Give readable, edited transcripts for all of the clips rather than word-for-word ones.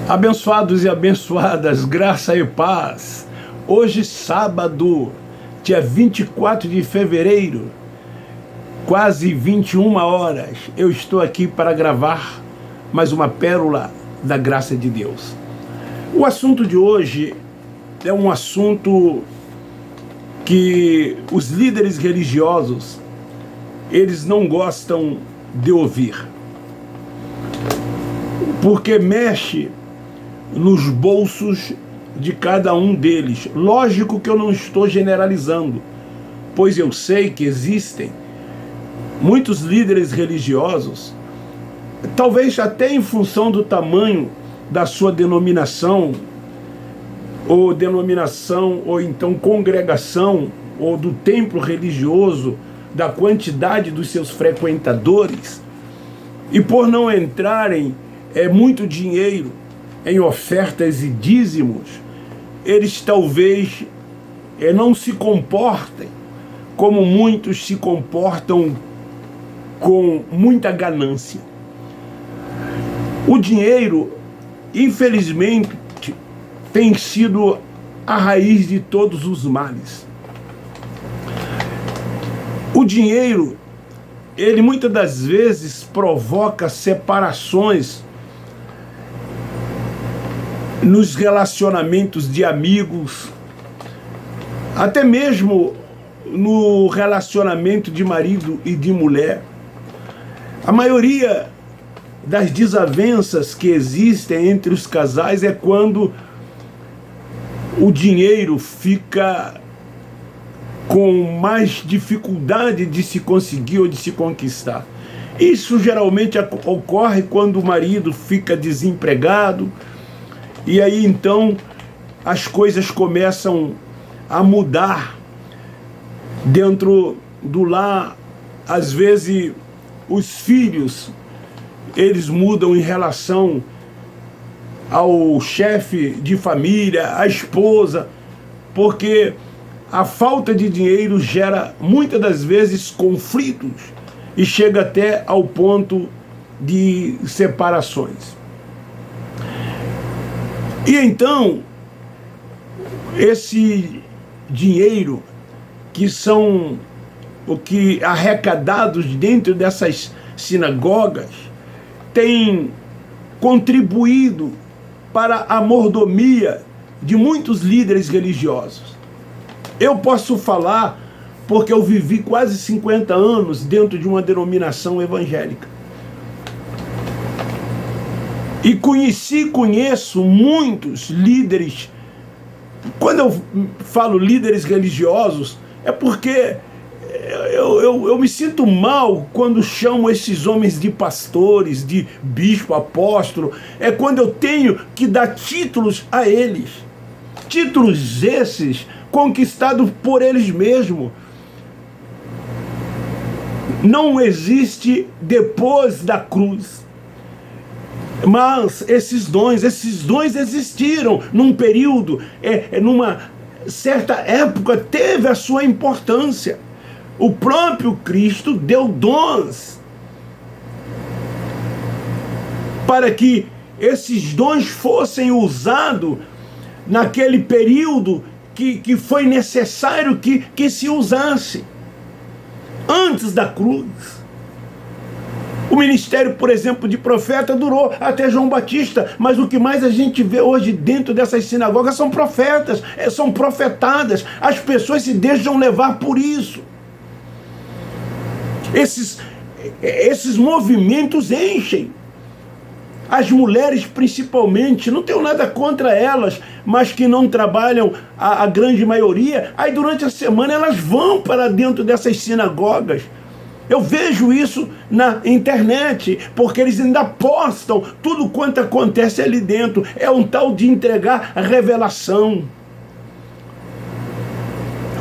Abençoados e abençoadas, graça e paz. Hoje, sábado, dia 24 de fevereiro, quase 21 horas, eu estou aqui para gravar mais uma pérola da graça de Deus. O assunto de hoje é um assunto que os líderes religiosos, eles não gostam de ouvir, porque mexe nos bolsos de cada um deles. Lógico que eu não estou generalizando, pois eu sei que existem muitos líderes religiosos, talvez até em função do tamanho da sua denominação, ou então congregação, ou do templo religioso, da quantidade dos seus frequentadores, e por não entrarem muito dinheiro em ofertas e dízimos, eles talvez não se comportem como muitos se comportam, com muita ganância. O dinheiro, infelizmente, tem sido a raiz de todos os males. O dinheiro, ele muitas das vezes provoca separações nos relacionamentos de amigos, até mesmo no relacionamento de marido e de mulher. A maioria das desavenças que existem entre os casais é quando o dinheiro fica com mais dificuldade de se conseguir ou de se conquistar. Isso geralmente ocorre quando o marido fica desempregado, e aí então as coisas começam a mudar dentro do lar. Às vezes os filhos, eles mudam em relação ao chefe de família, à esposa, porque a falta de dinheiro gera muitas das vezes conflitos e chega até ao ponto de separações. E então, esse dinheiro que são o que arrecadados dentro dessas sinagogas tem contribuído para a mordomia de muitos líderes religiosos. Eu posso falar porque eu vivi quase 50 anos dentro de uma denominação evangélica. E conheço muitos líderes. Quando eu falo líderes religiosos, é porque eu me sinto mal quando chamo esses homens de pastores, de bispo, apóstolo. É quando eu tenho que dar títulos a eles. Títulos esses conquistados por eles mesmos. Não existe depois da cruz. Mas esses dons existiram num período, numa certa época teve a sua importância. O próprio Cristo deu dons para que esses dons fossem usados naquele período que foi necessário que se usasse. Antes da cruz, o ministério, por exemplo, de profeta durou até João Batista, mas o que mais a gente vê hoje dentro dessas sinagogas são profetas, são profetadas. As pessoas se deixam levar por isso. Esses movimentos enchem. As mulheres principalmente, não tenho nada contra elas, mas que não trabalham a grande maioria, aí durante a semana elas vão para dentro dessas sinagogas. Eu vejo isso na internet, porque eles ainda postam tudo quanto acontece ali dentro. É um tal de entregar a revelação.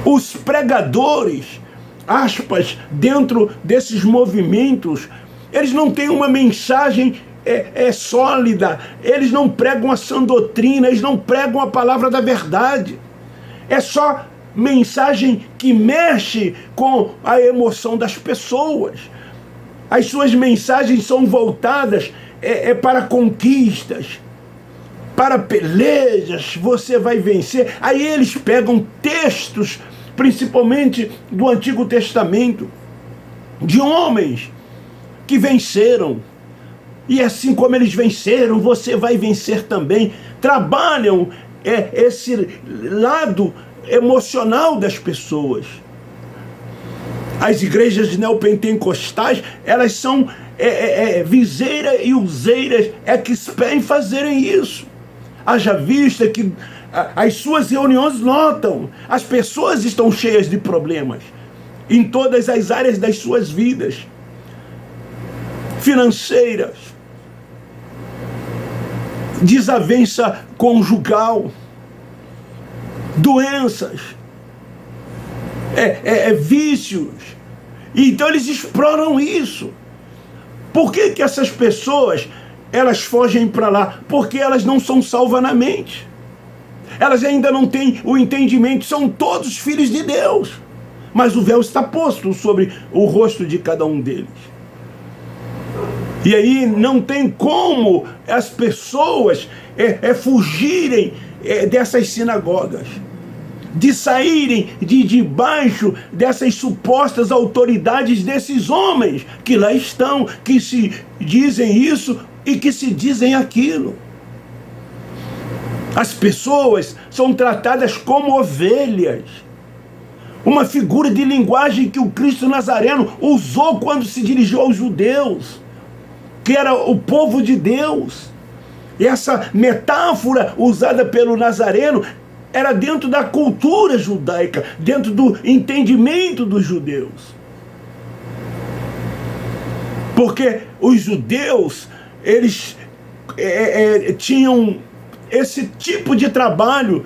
Os pregadores, aspas, dentro desses movimentos, eles não têm uma mensagem sólida, eles não pregam a sã doutrina, eles não pregam a palavra da verdade. É só mensagem que mexe com a emoção das pessoas. As suas mensagens são voltadas para conquistas. para pelejas você vai vencer. Aí eles pegam textos, principalmente do Antigo Testamento, de homens que venceram. E assim como eles venceram, você vai vencer também. Trabalham esse lado emocional das pessoas. As igrejas neopentecostais, elas são viseira e useiras expert em fazerem isso. Haja vista que as suas reuniões notam, as pessoas estão cheias de problemas em todas as áreas das suas vidas, financeiras, desavença conjugal, doenças, vícios. Então eles exploram isso. Por que essas pessoas, elas fogem para lá? Porque elas não são salvas na mente. Elas ainda não têm o entendimento. São todos filhos de Deus, mas o véu está posto sobre o rosto de cada um deles. E aí não tem como as pessoas fugirem dessas sinagogas, de saírem de debaixo dessas supostas autoridades desses homens que lá estão, que se dizem isso e que se dizem aquilo. As pessoas são tratadas como ovelhas. Uma figura de linguagem que o Cristo Nazareno usou quando se dirigiu aos judeus, que era o povo de Deus. E essa metáfora usada pelo Nazareno era dentro da cultura judaica, dentro do entendimento dos judeus. Porque os judeus, eles tinham esse tipo de trabalho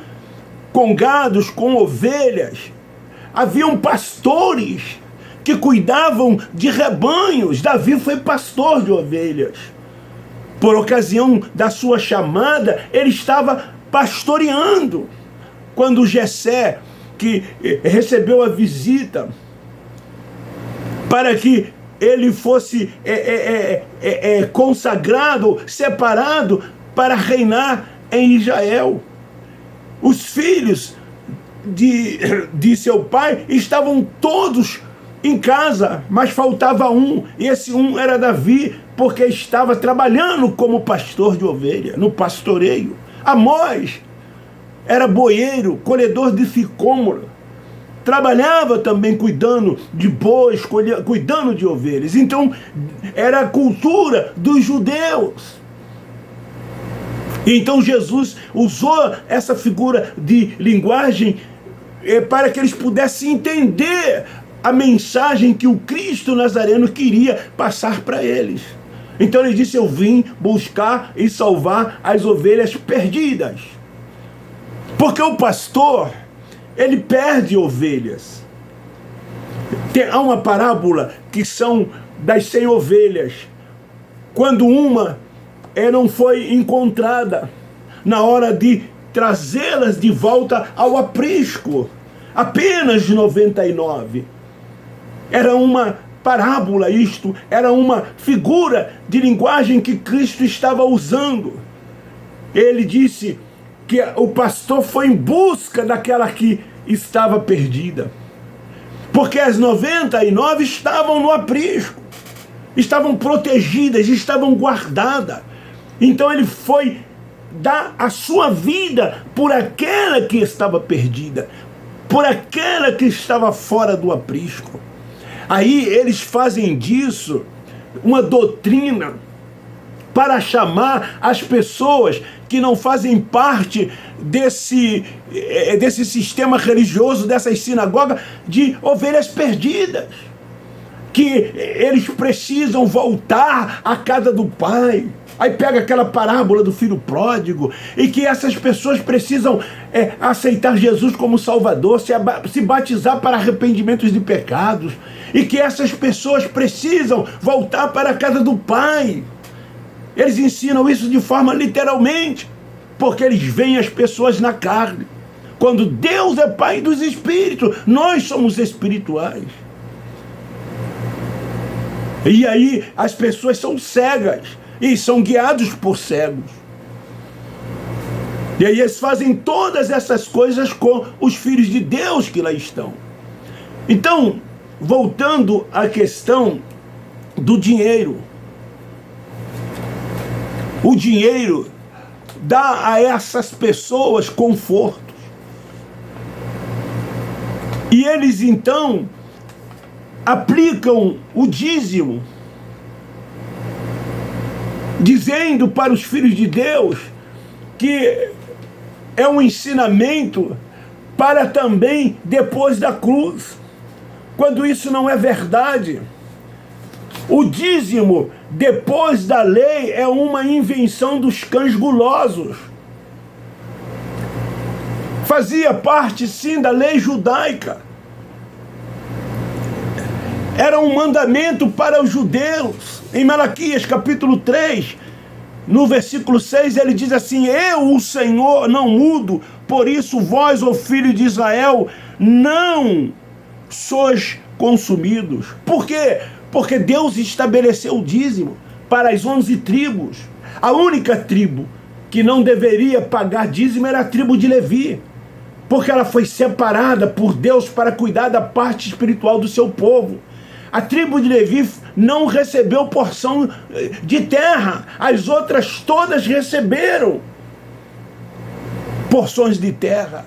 com gados, com ovelhas. Haviam pastores que cuidavam de rebanhos. Davi foi pastor de ovelhas. Por ocasião da sua chamada, ele estava pastoreando. Quando Jessé, que recebeu a visita para que ele fosse consagrado, separado para reinar em Israel, os filhos de seu pai estavam todos em casa, mas faltava um, e esse um era Davi, porque estava trabalhando como pastor de ovelha, no pastoreio. Amós era boieiro, colhedor de sicômoro, trabalhava também cuidando de bois, cuidando de ovelhas. Então era a cultura dos judeus. Então Jesus usou essa figura de linguagem para que eles pudessem entender a mensagem que o Cristo Nazareno queria passar para eles. Então ele disse: eu vim buscar e salvar as ovelhas perdidas. Porque o pastor, ele perde ovelhas. Há uma parábola que são das 100 ovelhas. Quando uma não foi encontrada, na hora de trazê-las de volta ao aprisco, apenas 99. Era uma parábola isto, era uma figura de linguagem que Cristo estava usando. Ele disse que o pastor foi em busca daquela que estava perdida. Porque as 99 estavam no aprisco, estavam protegidas, estavam guardadas. Então ele foi dar a sua vida por aquela que estava perdida, por aquela que estava fora do aprisco. Aí eles fazem disso uma doutrina para chamar as pessoas que não fazem parte desse sistema religioso, dessas sinagogas, de ovelhas perdidas. Que eles precisam voltar à casa do Pai. Aí pega aquela parábola do filho pródigo, e que essas pessoas precisam aceitar Jesus como Salvador, se batizar para arrependimentos de pecados, e que essas pessoas precisam voltar para a casa do Pai. Eles ensinam isso de forma literalmente, porque eles veem as pessoas na carne. Quando Deus é Pai dos Espíritos, nós somos espirituais. E aí as pessoas são cegas e são guiados por cegos. E aí eles fazem todas essas coisas com os filhos de Deus que lá estão. Então, voltando à questão do dinheiro. O dinheiro dá a essas pessoas confortos. E eles então aplicam o dízimo, dizendo para os filhos de Deus que é um ensinamento para também depois da cruz, quando isso não é verdade. O dízimo, depois da lei, é uma invenção dos cães gulosos. Fazia parte, sim, da lei judaica. Era um mandamento para os judeus. Em Malaquias, capítulo 3, no versículo 6, ele diz assim: eu, o Senhor, não mudo, por isso vós, ó filho de Israel, não sois consumidos. Por quê? Porque Deus estabeleceu o dízimo para as 11 tribos. A única tribo que não deveria pagar dízimo era a tribo de Levi, porque ela foi separada por Deus para cuidar da parte espiritual do seu povo. A tribo de Levi não recebeu porção de terra, as outras todas receberam porções de terra.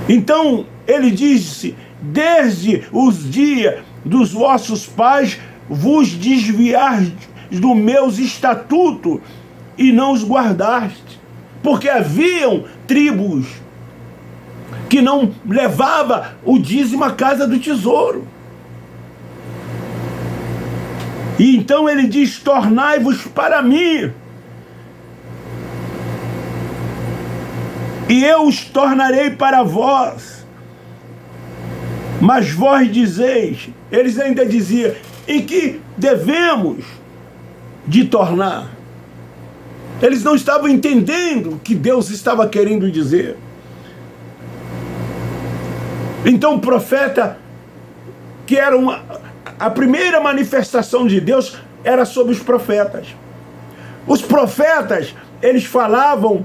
Então ele disse: desde os dias dos vossos pais vos desviastes dos meus estatutos e não os guardaste. Porque haviam tribos que não levavam o dízimo à casa do tesouro. E então ele diz: tornai-vos para mim, e eu os tornarei para vós. Mas vós dizeis, eles ainda diziam, em que devemos de tornar? Eles não estavam entendendo o que Deus estava querendo dizer. Então o profeta, que era a primeira manifestação de Deus, era sobre os profetas. Os profetas, eles falavam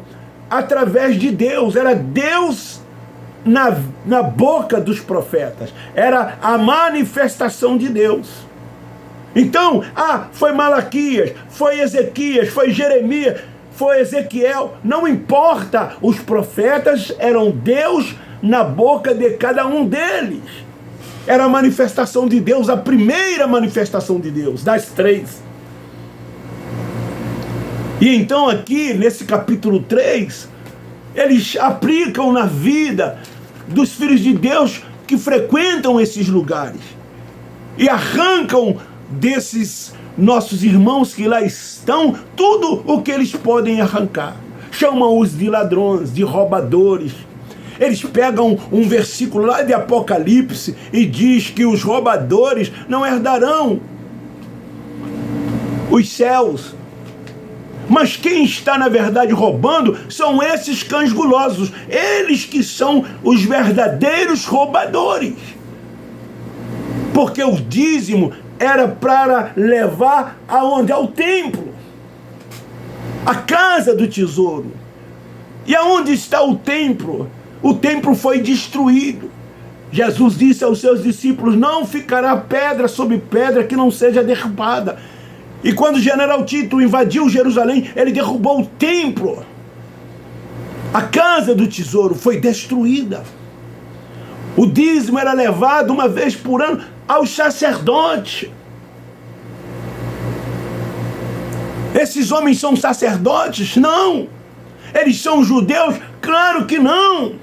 através de Deus, era Deus na boca dos profetas, era a manifestação de Deus. Então, foi Malaquias, foi Ezequias, foi Jeremias, foi Ezequiel, não importa, os profetas eram Deus na boca de cada um deles. Era a manifestação de Deus, a primeira manifestação de Deus, das 3. E então aqui, nesse capítulo 3, eles aplicam na vida dos filhos de Deus que frequentam esses lugares e arrancam desses nossos irmãos que lá estão tudo o que eles podem arrancar. Chamam-os de ladrões, de roubadores. Eles pegam um versículo lá de Apocalipse e diz que os roubadores não herdarão os céus. Mas quem está, na verdade, roubando são esses cães gulosos. Eles que são os verdadeiros roubadores. Porque o dízimo era para levar aonde? Ao templo. A casa do tesouro. E aonde está o templo? O templo foi destruído. Jesus disse aos seus discípulos: não ficará pedra sobre pedra que não seja derrubada. E quando o general Tito invadiu Jerusalém, ele derrubou o templo. A casa do tesouro foi destruída. O dízimo era levado uma vez por ano aos sacerdotes. Esses homens são sacerdotes? Não. Eles são judeus? Claro que não.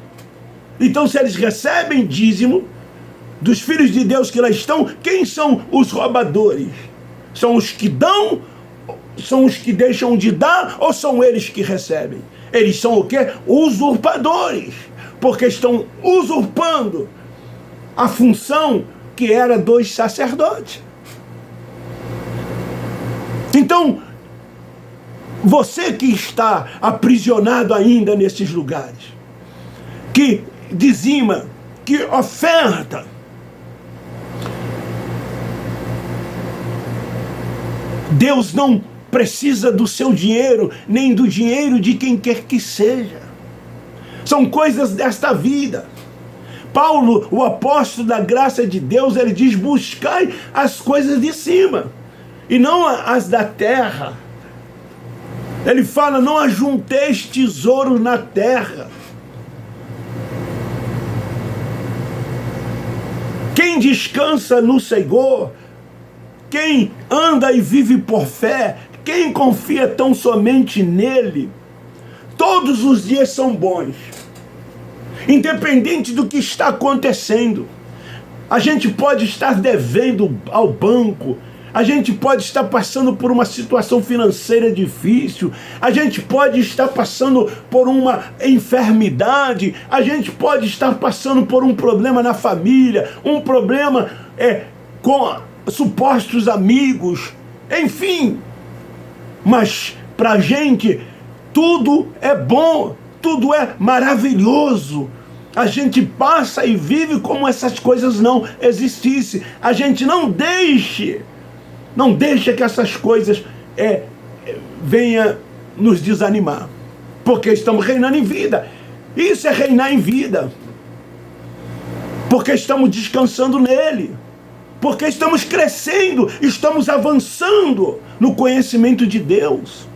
Então, se eles recebem dízimo dos filhos de Deus que lá estão, quem são os roubadores? São os que dão? São os que deixam de dar? Ou são eles que recebem? Eles são o quê? Usurpadores. Porque estão usurpando a função que era dos sacerdotes. Então, você que está aprisionado ainda nesses lugares, que dizima, que oferta, Deus não precisa do seu dinheiro, nem do dinheiro de quem quer que seja. São coisas desta vida. Paulo, o apóstolo da graça de Deus, ele diz: buscai as coisas de cima, e não as da terra. Ele fala: não ajunteis tesouros na terra. Quem descansa no Senhor, quem anda e vive por fé, quem confia tão somente nele, todos os dias são bons. Independente do que está acontecendo. A gente pode estar devendo ao banco, a gente pode estar passando por uma situação financeira difícil, a gente pode estar passando por uma enfermidade, a gente pode estar passando por um problema na família, um problema com supostos amigos, enfim. Mas para a gente tudo é bom, tudo é maravilhoso. A gente passa e vive como essas coisas não existissem. A gente não deixa que essas coisas venham nos desanimar, porque estamos reinando em vida. Isso é reinar em vida, porque estamos descansando nele, porque estamos crescendo, estamos avançando no conhecimento de Deus.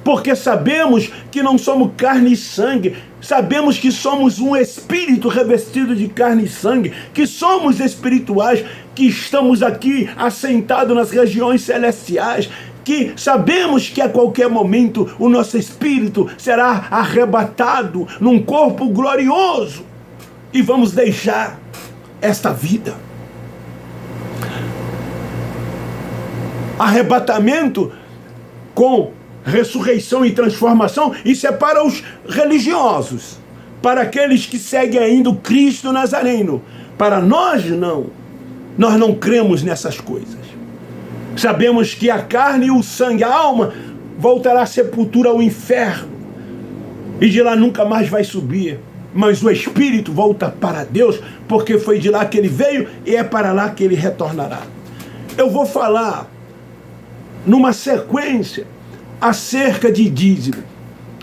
Porque sabemos que não somos carne e sangue, sabemos que somos um espírito revestido de carne e sangue, que somos espirituais, que estamos aqui assentados nas regiões celestiais, que sabemos que a qualquer momento o nosso espírito será arrebatado num corpo glorioso e vamos deixar esta vida. Arrebatamento com ressurreição e transformação, isso é para os religiosos, para aqueles que seguem ainda o Cristo Nazareno. Para nós, não. Nós não cremos nessas coisas. Sabemos que a carne e o sangue, a alma, voltará à sepultura, ao inferno, e de lá nunca mais vai subir. Mas o espírito volta para Deus, porque foi de lá que ele veio e é para lá que ele retornará. Eu vou falar numa sequência acerca de dízimo,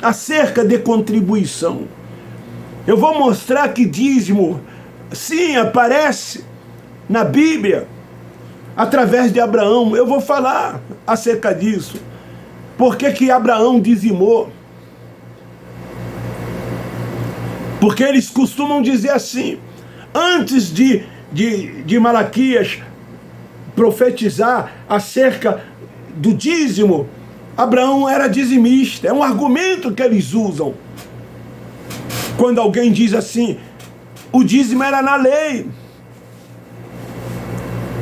acerca de contribuição. Eu vou mostrar que dízimo, sim, aparece na Bíblia, através de Abraão. Eu vou falar acerca disso. Por que Abraão dizimou? Porque eles costumam dizer assim, antes de Malaquias profetizar acerca do dízimo, Abraão era dizimista. É um argumento que eles usam. Quando alguém diz assim, o dízimo era na lei,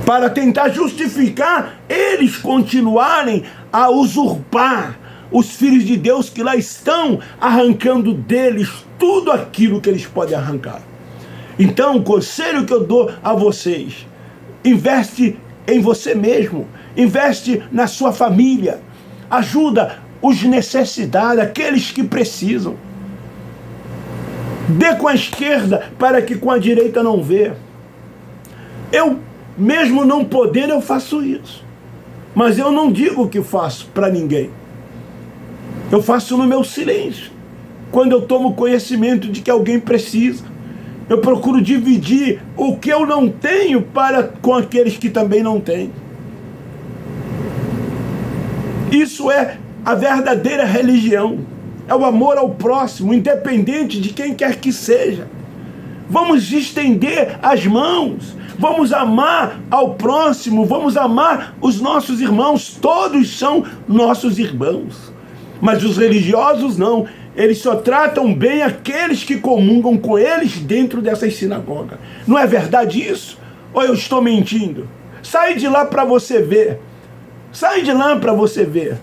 para tentar justificar eles continuarem a usurpar os filhos de Deus que lá estão, arrancando deles tudo aquilo que eles podem arrancar. Então, o conselho que eu dou a vocês: investe em você mesmo, investe na sua família, ajuda os necessitados, aqueles que precisam. Dê com a esquerda para que com a direita não vê. Eu, mesmo não podendo, eu faço isso. Mas eu não digo o que faço para ninguém. Eu faço no meu silêncio. Quando eu tomo conhecimento de que alguém precisa, eu procuro dividir o que eu não tenho com aqueles que também não têm. Isso é a verdadeira religião. É o amor ao próximo, independente de quem quer que seja. Vamos estender as mãos. Vamos amar ao próximo. Vamos amar os nossos irmãos. Todos são nossos irmãos. Mas os religiosos não. Eles só tratam bem aqueles que comungam com eles dentro dessas sinagogas. Não é verdade isso? Ou eu estou mentindo? Sai de lá para você ver. Sai de lá para você ver.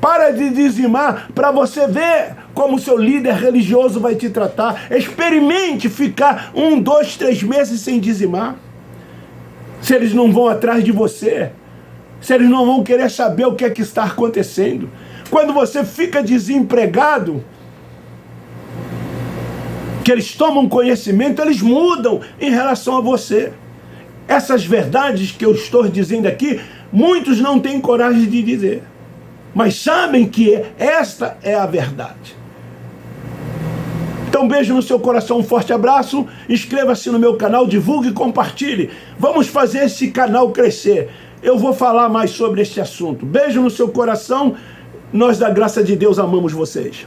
Para de dizimar para você ver como o seu líder religioso vai te tratar. Experimente ficar 1, 2, 3 meses sem dizimar. Se eles não vão atrás de você, se eles não vão querer saber o que é que está acontecendo. Quando você fica desempregado, que eles tomam conhecimento, eles mudam em relação a você. Essas verdades que eu estou dizendo aqui, muitos não têm coragem de dizer. mas sabem que esta é a verdade. Então, um beijo no seu coração, um forte abraço, inscreva-se no meu canal, divulgue e compartilhe. Vamos fazer esse canal crescer. Eu vou falar mais sobre este assunto. Beijo no seu coração, nós da graça de Deus amamos vocês.